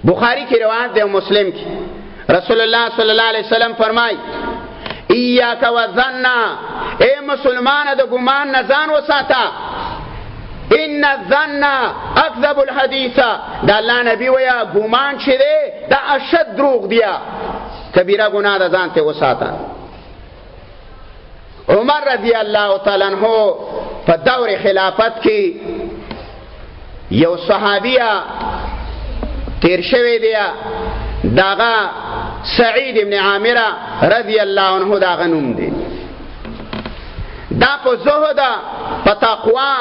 بخاری کی روایت ده مسلم کی رسول الله صلی الله علیه وسلم فرمای ایاک والظن اے مسلمان د ګمان نه ځان وساته ان الظن اکذب الحديث دا الله نبی ویا ګمان چې ده دا اشد دروغ دی کبیره ګناه ده ځان ته وساته عمر رضی الله تعالی عنہ په دور خلافت کې یو صحابیه تیر شوی دی داغه سعید ابن عامر رضی الله عنه داغه نوم دی دا په زهد په تقوا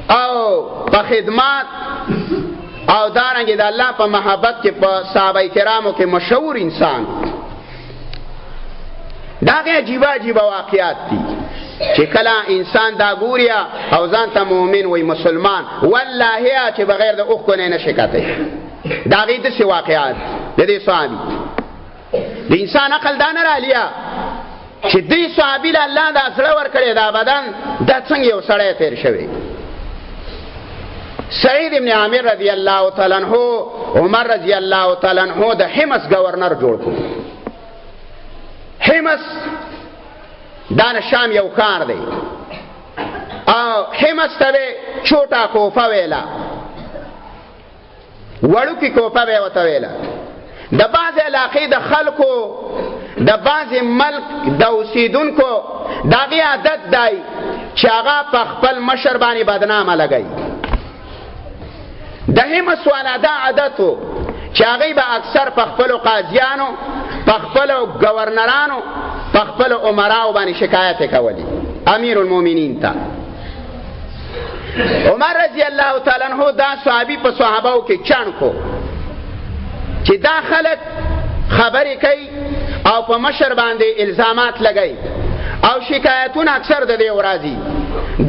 او په خدمت او دارنګه د الله په محبت کې په صحابه کرامو کې مشهور انسان داغه عجیب واقعات دي چې کله انسان دا ګوریا او ځان ته مؤمن وي مسلمان والله چې بغیر د اوخ نه نشکته داغه د سی واقعات د دې صحابي د انسان عقل دا نه رالیا چې دې صحابي له الله دا سره ور کړی دا بدن د څنګه یو سړی تیر شوی سعید ابن عامر رضی الله تعالی عنہ عمر رضی الله تعالی عنہ د حمص گورنر جوړ کړ حمص دا شام یو کار دی او حمص ته چوټا کوفه ویلا وړو کې کوفه به وته ویلا د بعض علاقې د خلکو د بعض ملک د اوسیدونکو دغه عادت دی چې هغه په خپل مشر باندې بدنامه لګي د حمص والا دا عادتو چې هغه به اکثر په خپل قاضیانو په خپل گورنرانو په خپل عمراو باندې شکایت کوي امیر المؤمنین ته عمر رضی الله تعالی عنہ دا صحابي په صحاباو کې چان کو چې دا خلک خبرې کوي او په مشر باندې الزامات لګي او شکایتونه اکثر د دې ورازي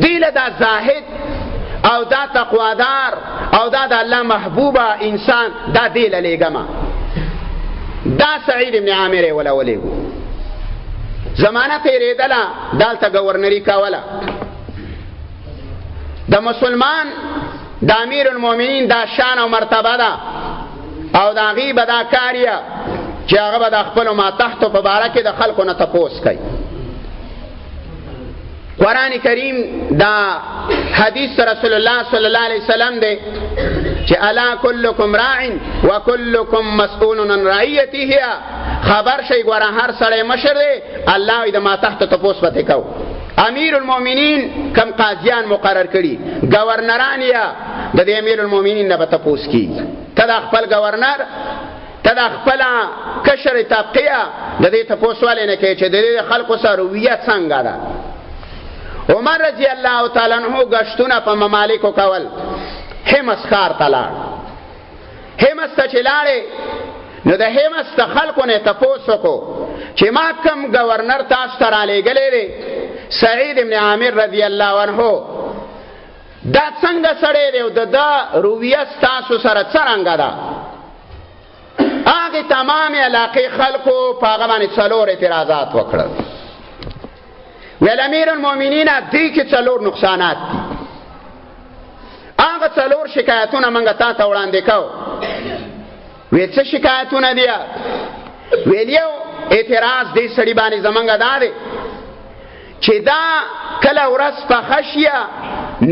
دیله دا زاهد او دا تقوادار او دا د الله محبوبه انسان دا دیله لګما دا سعید ابن عامر ولا ولېګو زمانہ تیرېدله دالته گورنری کاوله د مسلمان د امیر المؤمنین دا شان او مرتبه ده او دا غیبه دا کاریه چې هغه به د خپل ما تحت په باره کې د خلکو نه تپوس کوي قرآن کریم دا حدیث رسول الله صلی الله علیه وسلم دی چې الا کلکم راع وکلکم مسئول عن رعیته خبر شي ګوره هر سړی مشر دی الله دې ما تحت تپوس پته کو امیر المؤمنین کم قاضیان مقرر کړي گورنران یا د امیر المؤمنین نه تپوس کی تدا خپل گورنر تدا خپل کشر طبقه د دې تپوس والے نه کوي چې د خلکو سره رویه څنګه ده عمر رضی الله تعالی عنہ گشتونه په ممالکو کول حمص ښار ته لاړ حمص ته چې لاړې نو د حمص ته خلکو نه تپوس وکړو چې ما کوم گورنر تاسو ته رالیږلی دی سعید ابن عامر رضی الله عنہ دا څنګه سړی دی او د رویه ستاسو سره څرنګه ده هغې تمام علاقې خلکو په هغه باندې څلور اعتراضات وکړل ویل امیر المؤمنین دې کې څلور نقصانات دي هغه څلور شکایتونه موږ تا ته وړاندې کوو ویل څه شکایتونه دي ویل یو اعتراض دې سړي باندې زمونږ دا دی چې دا کله ورځ پخه شیه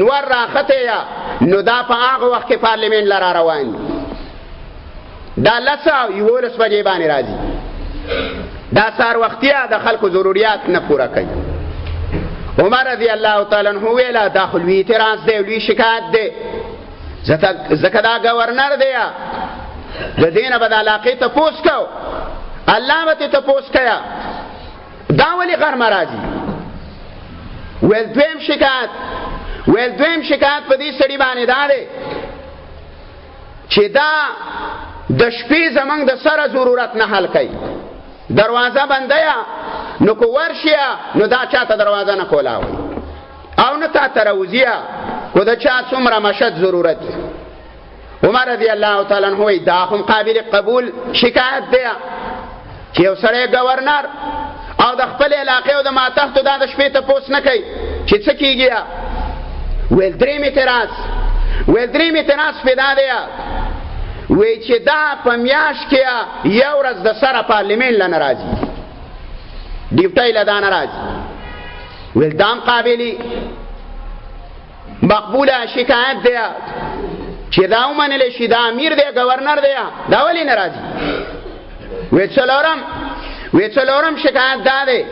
نور راخته یا نو دا په هغه وخت کې پارلیمنت لره روان دي دا لسه او یولس بجې باندې راځي دا سهار وختیه د خلکو ضروریات نه پوره کوي عمر رضی الله تعالی عنہ ویلا دا خو لوی اعتراض دی لوی شکایت دی ځکه دا گورنر دی د دینه به د علاقې تپوس کو الله به ته تپوس کیا دا ولی غرمه راځي ویل دویم شکایت په دې سړي باندې دا دی چې دا د شپې زمنګ د سره ضرورت نه حل کوي دروازه بنده یا نو کو ورشیا نو دا چاته دروازه نه کولاوي او نه تا تروزیه کو دا چا څومره مشد ضرورت عمر رضی الله تعالی عنہ دا هم قابل قبول شکایت دی چې یو سړی گورنر او د خپل علاقې او د ماتحت د شپې ته پوس نه کوي چې څه کیږي ویل دریم اعتراض پیدا دی وی چې دا په میاشت کې یو ورځ د سره پارلیمنت له نه راځي ډیوټۍ له دا نه راځي ویل دام قابلي مقبوله شکایت دی چې دا ومنلی شي دا امیر دی گورنر دی دا ولې نه راځي وی څلورم شکایت دا دی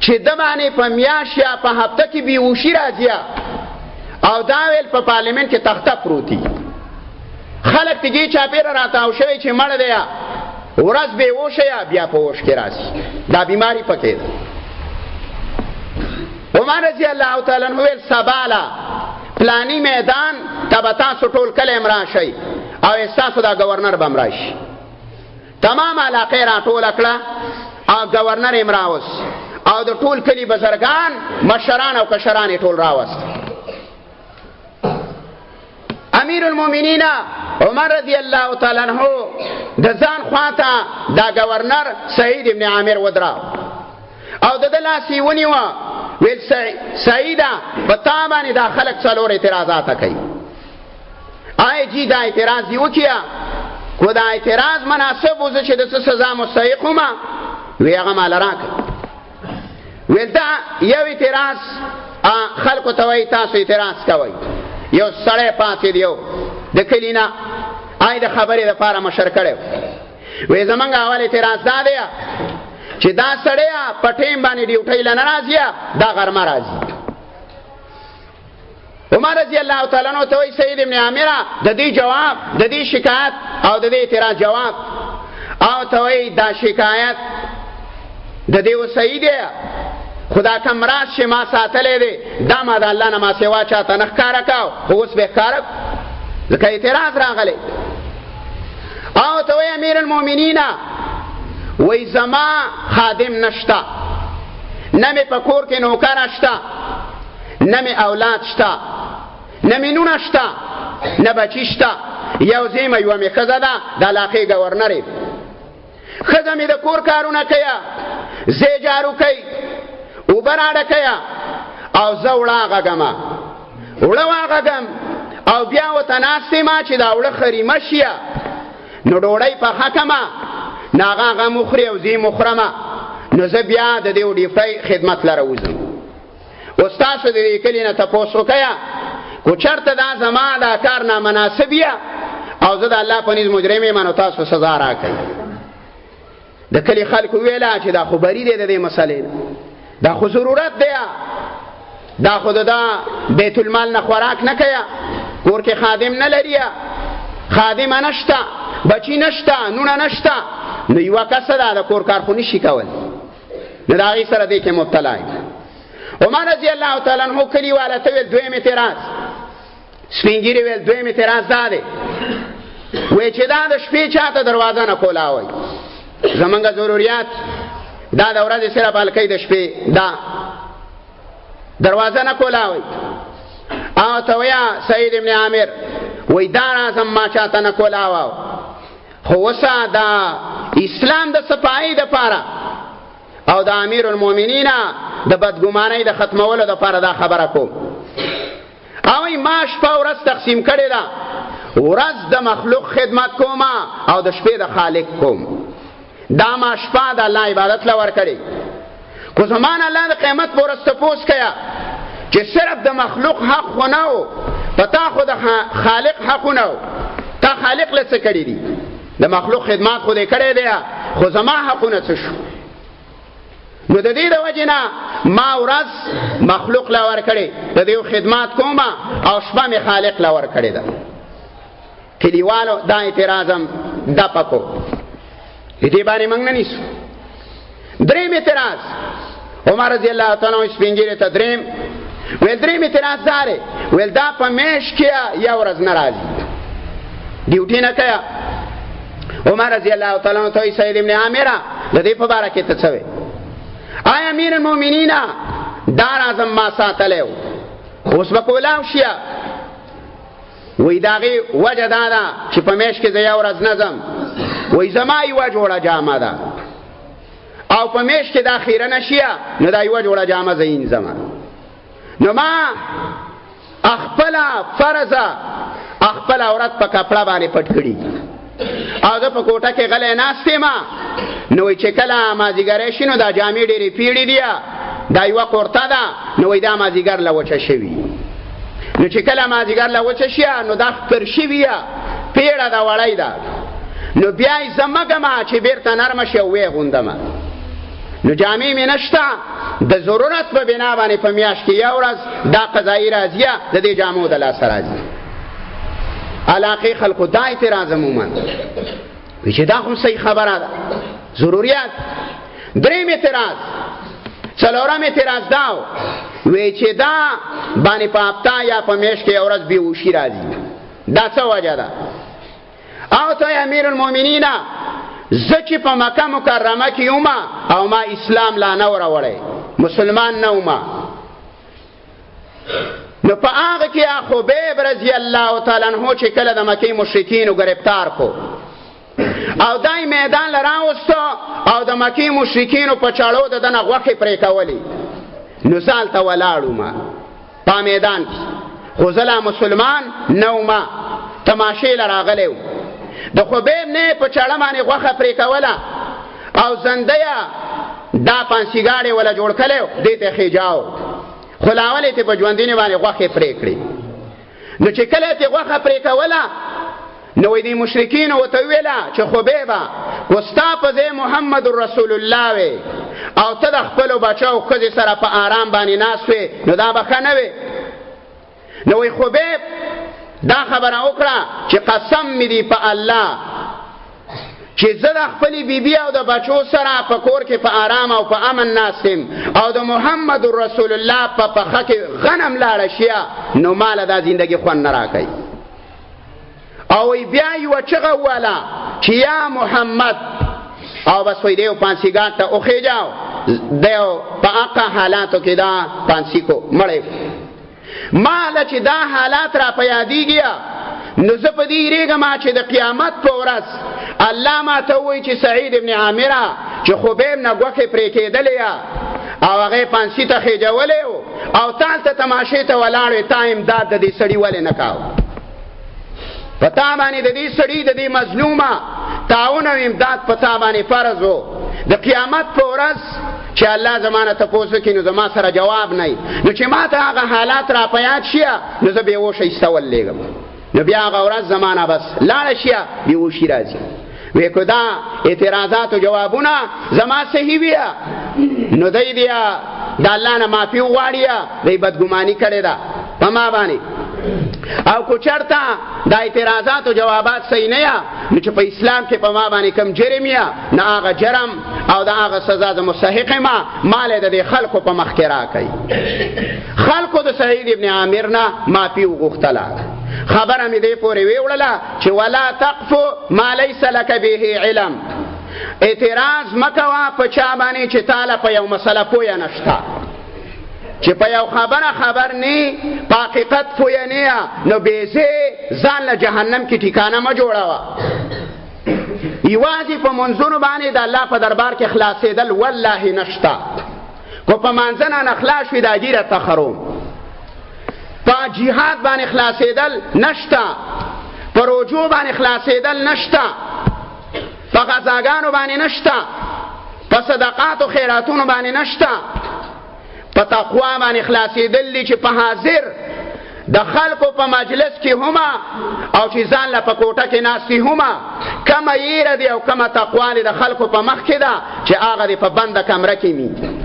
چې د باندې په میاشت یا په هفته کې بیهوشي راځي او دا ویل په پارلیمنت کې تخته پروتي خلک تیږي چاپیره راتاو شوی چې مړ دی ورځ بیهوشه یا بیا په هوش کې راځي دا بیماری پکې ده عمر رضی الله تعالی عنہ ویل سباله پلانی میدان تبه تاسو ټول کله راشئ او احساسو دا گورنر به راشي تمام علاقه را ټول کړه او گورنر امراوس او د ټول کلی بزرگان مشران او کشران ټول راوست امیر المؤمنین عمر رضی الله تعالی عنہ د ځان خواته دا گورنر سعید ابن عامر ودرا او د لاسی ونیو ویل سعیده په تا باندې دا خلک څلور اعتراضات کوي آی جی دا اعتراض دیو کیا کو دا اعتراض مناسب وزه چې د سزا مستحق ما وی هغه مال راک ویل دا یو اعتراض خلکو ته وای تاسو اعتراض کوي یو سړی پاتې دیو د کلینا آی د خبرې لپاره مشر کړو وی زمونږ اول اعتراض دا دی چې دا سړی په ټیم باندې ډیوټۍ له نه راځي دا غرمه راځي عمر رضی الله تعالی عنہ ته وی سید ابن عامر د دې جواب د دې شکایت او د دې اعتراض جواب او ته وی دا شکایت د دې وسید خدا کم راز چې ما ساتلې دي دا ما د الله نه ما سیوا چاته نه ښکارا کاو اوس به ښکارا ځکه اعتراض راغلی او ته وی امیر المؤمنین وی زما خادم نشتا نمی پا کور که نوکر اشتا نمی اولاد شتا نمی نون شتا نبچی شتا یو زیم یومی خزا دا دا علاقه گورنری خزا می دا کور کارونه کیا زی جارو کئی او براده کیا او زوڑا غگما اوڑا غگم او بیا و تناستی ما چی دا اوڑا خریمه شیا نو ډوډۍ په حکمه ناغا غا مخری او زی مخرمه نو زه بیا د دې ډیوټۍ خدمت لره وځم استاد دې کلی نه تاسو کیا کو چرته دا زما دا کار نامناسب یا او زه د الله په نيز مجرمه منو تاسو سزا راکړي د کلی خلکو ویلا چې دا خبري دې د دې مسلې دا خو ضرورت دی دا خود دا بیت المال نه خوراک نه کیا کور کې خادم نه لري خادم نشتا بچی نشتا نونه نشتا نو یو کس دا د کور کار خو نشي کول نو دا غي سره دې کې مبتلا عمر رضی الله تعالی عنہ کلی والا ته دویم اعتراض سپینګری ویل دویم اعتراض دا دی وای چې دا د شپې چاته دروازه نه کولاوي زمونږ ضرورت دا د ورځې سره بالکې د شپې دا دروازه نه کولاوي او ته ویا سید ابن عامر وای دا راځم ما چاته نه کولاو خو وسا دا اسلام د صفای د پاره او د امیر المؤمنین د بدګمانۍ د ختمولو د پاره دا خبره کوم او ما شپه ورځ تقسیم کړی دا ورځ د مخلوق خدمت کوم او د شپې د خالق کوم دا ما شپه د الله عبادت لور کړی کو زمان الله د قیامت ورځ تپوس کیا چې صرف د مخلوق حق خو نه او پتا خو د خالق حق نه او تا خالق لڅ کړی دی د مخلوق خدمت خو دې کړی دی خو زما حقونه څه شو نو د دې د وجنه ما ورځ مخلوق لور کړی د دې خدمت کوم او شپه می خالق لور کړی دا کلیوالو دا اعتراضم د پکو دې باندې موږ نه نیسو دریم اعتراض عمر رضی الله تعالی عنہ سپینګری ته دریم اعتراض داره ویل دا په میش کې یا ورځ ناراضي ډیوټي نه کیا عمر رضی الله تعالی عنہ ته سید ابن عامر د دې په اړه کې ته څه آیا امیر المؤمنین دار اعظم ما ساتلو اوس وکولاو شیا وې داغه وجه دادا چې په میش کې زیا ورځ نظم وې زما یو جوړه جامه ده او په میش کې د اخیره نشیا نو دا یو جوړه جامه زین زما نو ما خپل فرض خپل عورت په کپړه باندې پټ کړي او زه په کوټه کې غلی ناست یم نو چې کله مازدیګری شي نو دا جامې ډېرې پیړې دي دا یوه کورته ده نو دا مازدیګر له وچه شوي نو چې کله مازدیګر له وچه شي نو دا خپر شوي پیړه ده وړی ده نو بیا یې زه مګمه چې بیرته نرمه شي او ویې غوندمه نو جامې مې نشته د ضرورت په بنا باندې په میاشت کې یو ورځ دا قضایي راځیه د دې جامو د لاسه راځي علاقې خلکو دا اعتراض عموما وی چې دا خو صحیح خبره ده ضروریات دریم اعتراض څلورم اعتراض دا وی چې دا باندې په هفته یا په میاشت کې یو ورځ بېهوشي راځي دا څه وجه ده او ته امیر المؤمنین زه چې په مکه مکرمه کې یم او ما اسلام لا نه وروړی مسلمان نه وم نو په هغه کې خبیب رضی الله تعالی عنہ چې کله د مکې مشرکینو گرفتار کو او دای میدان لراوستو او د مکې مشرکینو په چاړو د دنه غوښې پرې کولې نو سالته ولاړو ما په میدان کې خو زه مسلمان نه وم تماشې لراغلی د خبیب نه په چاړه باندې غوښه پرې کوله او زندیا دا پانسیګاړې ولا جوړ کړی دې ته خېجاو خلاولې ته په ژوندینې باندې غوښې پرې کړې نو چې کله ته غوښه پرې کوله نو دې مشرکین ورته ویله چې خبیبه وستا په ځای محمد رسول الله وي او ته د خپلو بچو او ښځې سره په آرام باندې ناست وې نو دا به ښه نه وي نو وی خبیب دا خبره وکړه چې قسم مې دی په الله چې زه د خپلې بیبي او د بچو سره په کور کې په آرام او په امن ناست یم او د محمد رسول الله په پخه کې غنم لاړه شي نو ماله دا زندګي خوند نه راکوي او بیا یوه چغه وواله چې یا محمد او بس وی دیو پانسیګار ته وخېجاو دیو په هغه حالاتو کې دا پانسی کو مړی ماله چې دا حالات را په یادېږي نو زه په دې ریږم چې د قیامت په ورځ الله ما ته وایي چې سعید ابن عامره چې خبیب نه غوښې پرې کېدلې او هغه پانسی ته خېجولی او تال ته تماشې ته ولاړې تا امداد د دې سړي ولې نه کاو په تا باندې د دې سړي د دې مظلومه تعاون او امداد په تا باندې فرض و د قیامت په ورځ چې الله زمانه تپوس وکړي نو زما سره جواب نه نو چې ما ته هغه حالات را په یاد شي نو زه بېهوشه ایستول لیږم نو بیا هغه ورځ زمانه بس لاړه شي بېهوشي راځي وی که دا اعتراضات و جوابونه زما صحیح وي نو دی بیا د الله نه معافي وغواړي دی بدګماني کړې ده په ما باندې او کو چرته دا اعتراضات و جوابات صحیح نه نو چې په اسلام کې په ما باندې کم جرم یا نه هغه جرم او دا هغه سزا د مستحق ما مال د خلکو په مخ کې راکړي خلکو د سعید ابن عامر نه معافي وغوښتله خبره مې دې پورې ویوړله چې ولا تقف ما ليس لك به علم اعتراض مکوه په چا باندې چې تعالی په یو مسله پوهه نشته چې په یو خبره خبر نه په حقیقت پوهه نه نو بیزه ځان له جهنم کې ټیکانه ما جوړاوه یوازې په منځونو باندې د الله په دربار کې خلاصېدل والله نشته کو په منځنه نه خلاص وي دا ډیره تخروم په جهاد باندې خلاصېدل نشته په رجوع باندې خلاصېدل نشته په غزاګانو باندې نشته په صدقات او خیراتونو باندې نشته په تقوا باندې خلاصېدل چې په حاضر د خلکو په مجلس کې هما او چې ځان له په کوټه کې ناستي هما کمه یېره دی او کمه تقوا د خلکو په مخ کې ده چې هغه د په بنده کمره کې وي